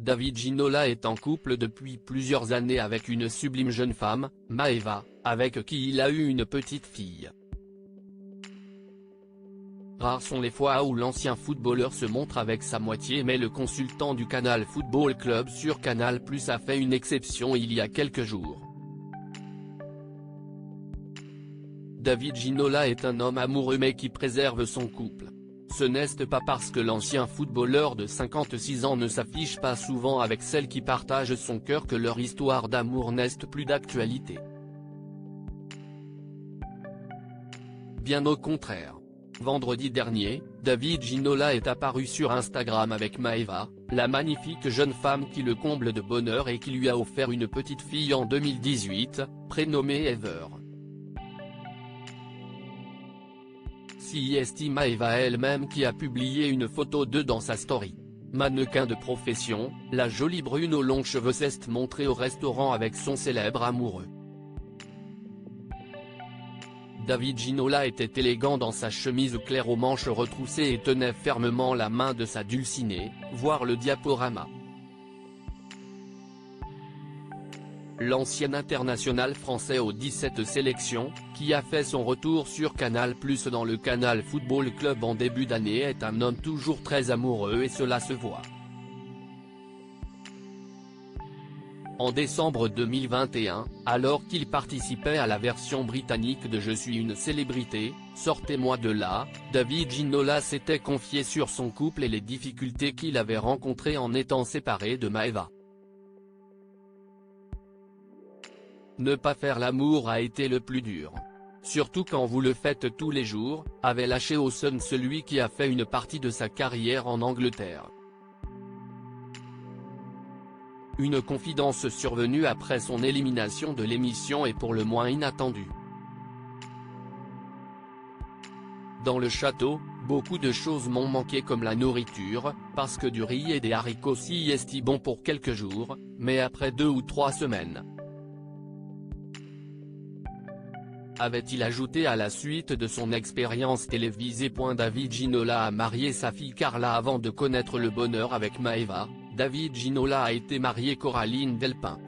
David Ginola est en couple depuis plusieurs années avec une sublime jeune femme, Maeva, avec qui il a eu une petite fille. Rares sont les fois où l'ancien footballeur se montre avec sa moitié, mais le consultant du Canal Football Club sur Canal+ a fait une exception il y a quelques jours. David Ginola est un homme amoureux mais qui préserve son couple. Ce n'est pas parce que l'ancien footballeur de 56 ans ne s'affiche pas souvent avec celle qui partage son cœur que leur histoire d'amour n'est plus d'actualité. Bien au contraire. Vendredi dernier, David Ginola est apparu sur Instagram avec Maeva, la magnifique jeune femme qui le comble de bonheur et qui lui a offert une petite fille en 2018, prénommée Ever. C'est Maeva elle-même qui a publié une photo d'eux dans sa story. Mannequin de profession, la jolie brune aux longs cheveux s'est montrée au restaurant avec son célèbre amoureux. David Ginola était élégant dans sa chemise claire aux manches retroussées et tenait fermement la main de sa dulcinée, voir le diaporama. L'ancien international français aux 17 sélections, qui a fait son retour sur Canal+ dans le Canal Football Club en début d'année, est un homme toujours très amoureux et cela se voit. En décembre 2021, alors qu'il participait à la version britannique de Je suis une célébrité, sortez-moi de là, David Ginola s'était confié sur son couple et les difficultés qu'il avait rencontrées en étant séparé de Maeva. Ne pas faire l'amour a été le plus dur. Surtout quand vous le faites tous les jours, avait lâché au Sun celui qui a fait une partie de sa carrière en Angleterre. Une confidence survenue après son élimination de l'émission est pour le moins inattendue. Dans le château, beaucoup de choses m'ont manqué comme la nourriture, parce que du riz et des haricots c'est bon pour quelques jours, mais après 2 ou 3 semaines. Avait-il ajouté à la suite de son expérience télévisée. David Ginola a marié sa fille Carla avant de connaître le bonheur avec Maeva. David Ginola a été marié Coraline Delpin.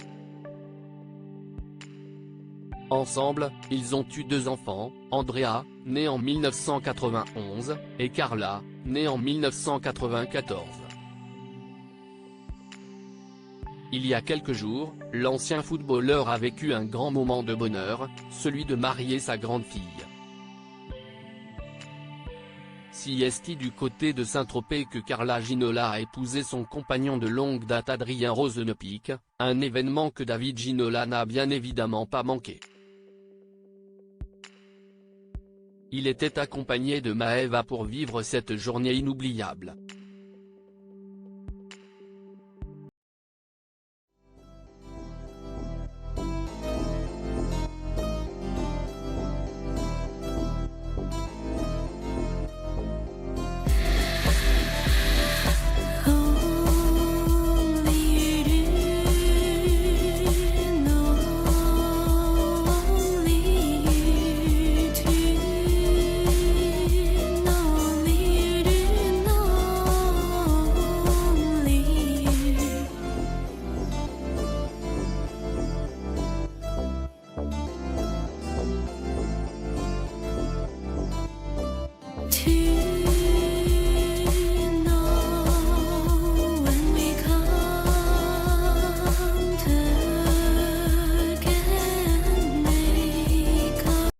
Ensemble, ils ont eu 2 enfants, Andrea, née en 1991, et Carla, née en 1994. Il y a quelques jours, l'ancien footballeur a vécu un grand moment de bonheur, celui de marier sa grande fille. C'est du côté de Saint-Tropez que Carla Ginola a épousé son compagnon de longue date Adrien Rozenepik, un événement que David Ginola n'a bien évidemment pas manqué. Il était accompagné de Maeva pour vivre cette journée inoubliable.